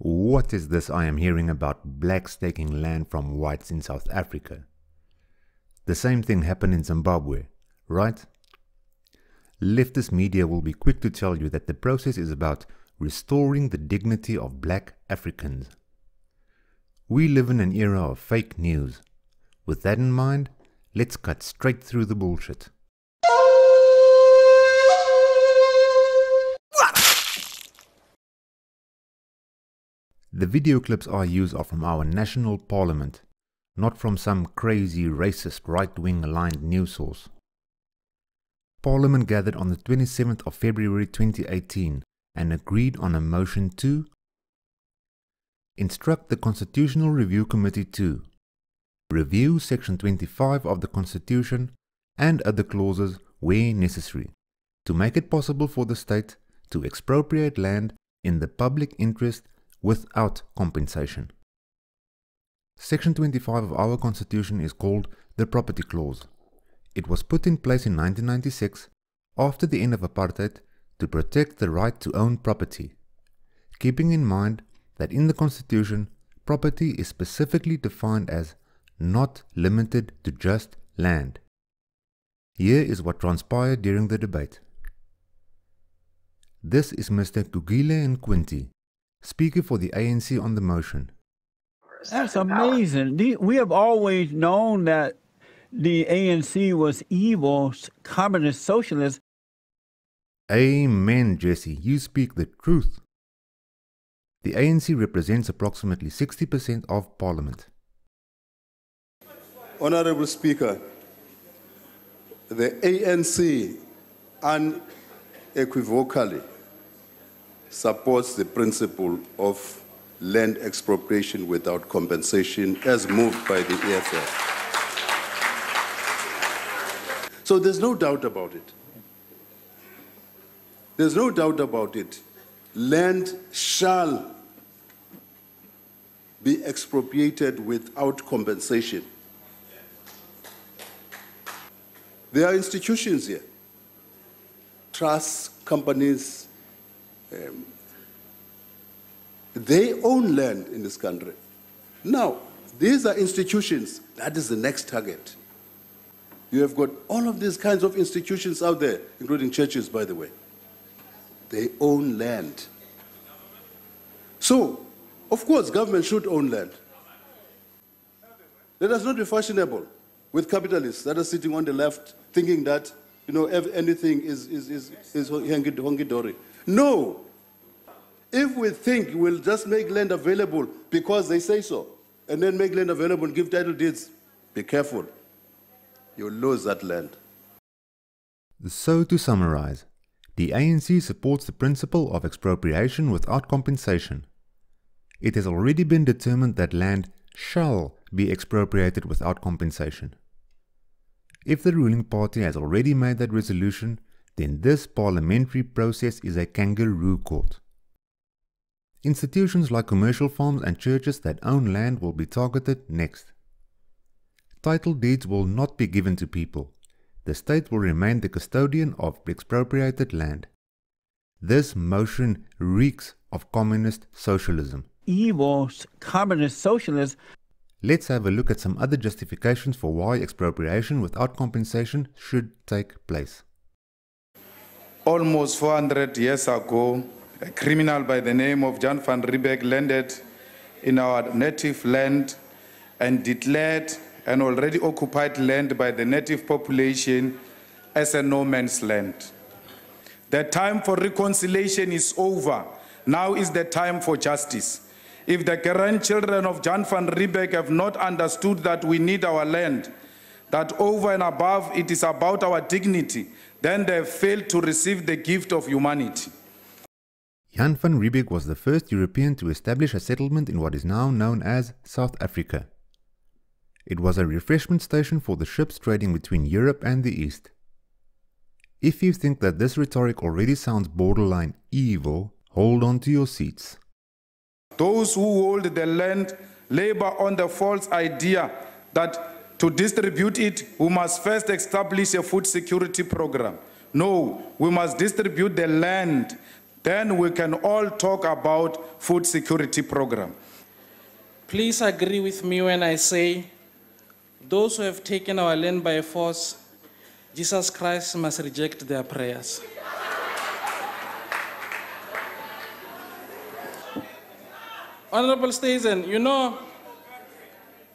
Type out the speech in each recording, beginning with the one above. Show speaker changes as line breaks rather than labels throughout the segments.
What is this I am hearing about blacks taking land from whites in South Africa? The same thing happened in Zimbabwe, right? Leftist media will be quick to tell you that the process is about restoring the dignity of black Africans. We live in an era of fake news. With that in mind, let's cut straight through the bullshit. The video clips I use are from our national parliament, not from some crazy racist right-wing aligned news source. Parliament gathered on the 27th of February 2018 and agreed on a motion to instruct the Constitutional Review Committee to review Section 25 of the Constitution and other clauses where necessary to make it possible for the state to expropriate land in the public interest without compensation. Section 25 of our Constitution is called the Property Clause. It was put in place in 1996 after the end of apartheid to protect the right to own property, keeping in mind that in the Constitution, property is specifically defined as not limited to just land. Here is what transpired during the debate. This is Mr. Gugile Nkwinti, Speaker for the ANC on the motion.
That's amazing. We have always known that the ANC was evil, communist, socialist.
Amen, Jesse. You speak the truth. The ANC represents approximately 60% of Parliament.
Honorable Speaker, the ANC unequivocally supports the principle of land expropriation without compensation as moved by the EFF. So there's no doubt about it. There's no doubt about it. Land shall be expropriated without compensation. There are institutions here, trusts, companies. They own land in this country. Now, these are institutions. That is the next target. You have got all of these kinds of institutions out there, including churches, by the way. They own land. So, of course, government should own land. Let us not be fashionable with capitalists that are sitting on the left thinking that, anything is honky-dory. No. If we think we'll just make land available because they say so, and then make land available and give title deeds, be careful. You'll lose that land.
So to summarize, the ANC supports the principle of expropriation without compensation. It has already been determined that land shall be expropriated without compensation. If the ruling party has already made that resolution, then this parliamentary process is a kangaroo court. Institutions like commercial farms and churches that own land will be targeted next. Title deeds will not be given to people. The state will remain the custodian of expropriated land. This motion reeks of communist socialism.
Evil, communist, socialist.
Let's have a look at some other justifications for why expropriation without compensation should take place.
Almost 400 years ago, a criminal by the name of Jan van Riebeeck landed in our native land and declared an already occupied land by the native population as a no man's land. The time for reconciliation is over. Now is the time for justice. If the grandchildren of Jan van Riebeeck have not understood that we need our land, that over and above it is about our dignity, then they have failed to receive the gift of humanity.
Jan van Riebeeck was the first European to establish a settlement in what is now known as South Africa. It was a refreshment station for the ships trading between Europe and the East. If you think that this rhetoric already sounds borderline evil, hold on to your seats.
Those who hold the land labor on the false idea that to distribute it, we must first establish a food security program. No, we must distribute the land Then we can all talk about food security program.
Please agree with me when I say, those who have taken our land by force, Jesus Christ must reject their prayers. Honorable Stazen, you know,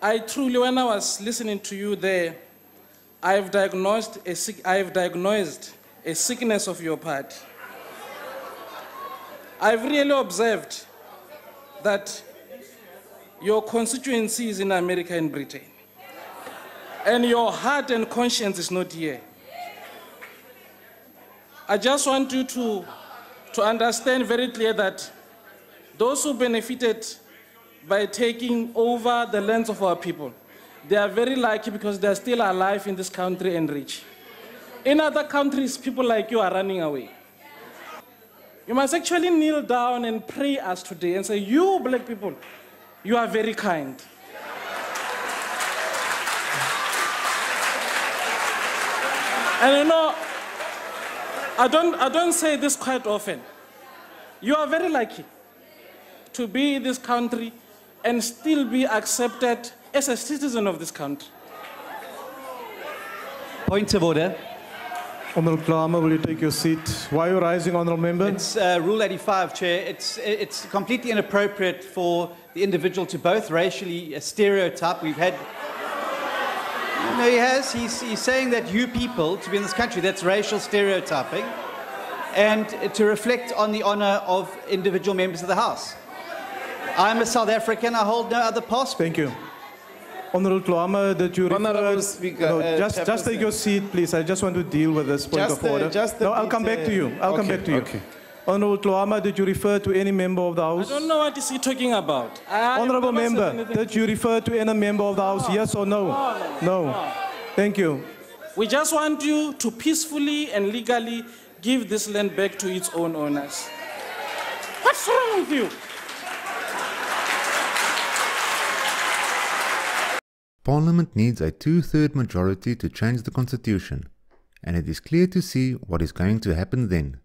I truly, when I was listening to you there, I've diagnosed a sickness of your party. I've really observed that your constituency is in America and Britain, and your heart and conscience is not here. I just want you to understand very clear that those who benefited by taking over the lands of our people, they are very lucky because they are still alive in this country and rich. In other countries, people like you are running away. You must actually kneel down and pray us today and say, you black people, you are very kind. And you know, I don't say this quite often. You are very lucky to be in this country and still be accepted as a citizen of this country.
Point of order.
Honourable Kramer, will you take your seat? Why are you rising, Honourable Member?
It's Rule 85, Chair. It's completely inappropriate for the individual to both racially stereotype. We've had... No, he has. He's saying that you people, to be in this country, that's racial stereotyping, and to reflect on the honour of individual members of the House. I'm a South African. I hold no other passport.
Thank you. Honourable Kramer, did you
Honourable Speaker,
no, just take your seat, please. I just want to deal with this point of order. No, I'll come back to you. I'll come back to you.
Okay.
Honourable Kramer, did you refer to any member of the House?
I don't know what is he talking about.
Honourable Member, did you refer to any member of the House? Yes or no? No. Thank you.
We just want you to peacefully and legally give this land back to its own owners. What's wrong with you?
Parliament needs a 2/3 majority to change the constitution, and it is clear to see what is going to happen then.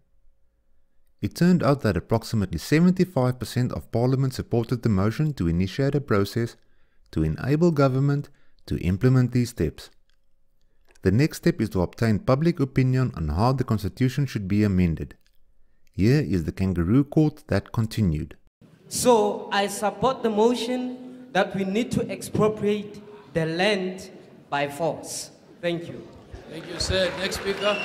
It turned out that approximately 75% of Parliament supported the motion to initiate a process to enable government to implement these steps. The next step is to obtain public opinion on how the constitution should be amended. Here is the kangaroo court that continued.
So I support the motion that we need to expropriate the land by force. Thank you.
Thank you, sir. Next speaker.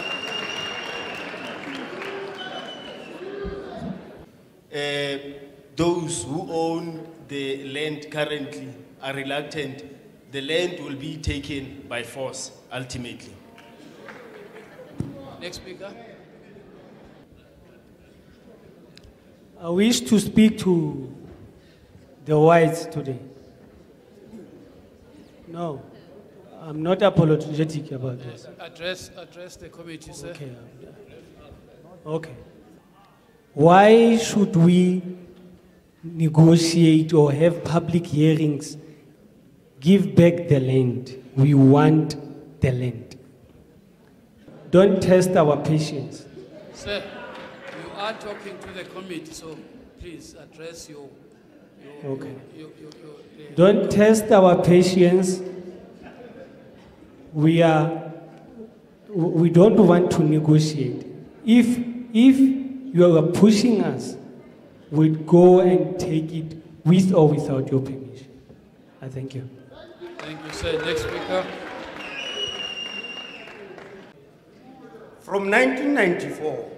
Those who own the land currently are reluctant. The land will be taken by force, ultimately.
Next speaker.
I wish to speak to the whites today. No, I'm not apologetic about this.
Address the committee, sir.
Okay. Okay. Why should we negotiate or have public hearings? Give back the land. We want the land. Don't test our patience.
Sir, you are talking to the committee, so please address your
okay. Don't test our patience. We don't want to negotiate. If you are pushing us, we'd go and take it with or without your permission. I thank you.
Thank you, sir. Next speaker.
From 1994,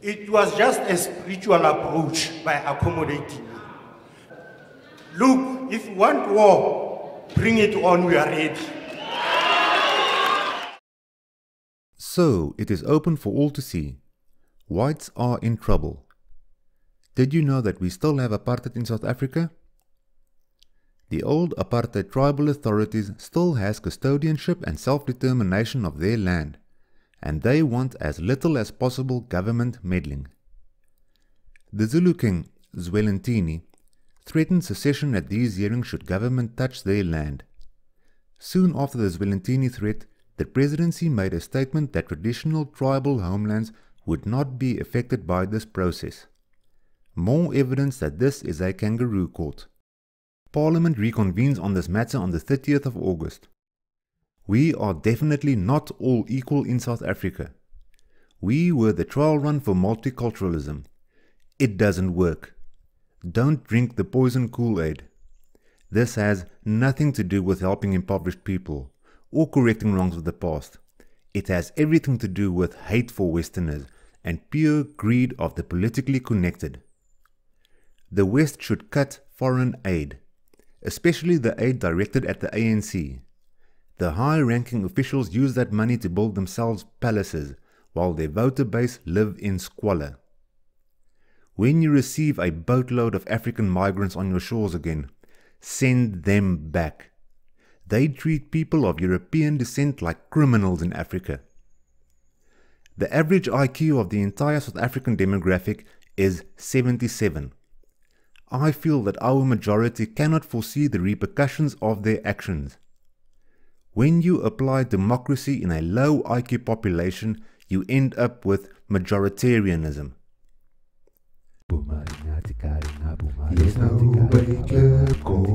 it was just a spiritual approach by accommodating. Look, if you want war, bring it on, we are ready.
So, it is open for all to see. Whites are in trouble. Did you know that we still have apartheid in South Africa? The old apartheid tribal authorities still has custodianship and self-determination of their land, and they want as little as possible government meddling. The Zulu king, Zwelithini, threatened secession at these hearings should government touch their land. Soon after the Zwelithini threat, the presidency made a statement that traditional tribal homelands would not be affected by this process. More evidence that this is a kangaroo court. Parliament reconvenes on this matter on the 30th of August. We are definitely not all equal in South Africa. We were the trial run for multiculturalism. It doesn't work. Don't drink the poison Kool-Aid. This has nothing to do with helping impoverished people or correcting wrongs of the past. It has everything to do with hate for Westerners and pure greed of the politically connected. The West should cut foreign aid, especially the aid directed at the ANC. The high-ranking officials use that money to build themselves palaces, while their voter base live in squalor. When you receive a boatload of African migrants on your shores again, send them back. They treat people of European descent like criminals in Africa. The average IQ of the entire South African demographic is 77. I feel that our majority cannot foresee the repercussions of their actions. When you apply democracy in a low IQ population, you end up with majoritarianism. Yes, no way club, go.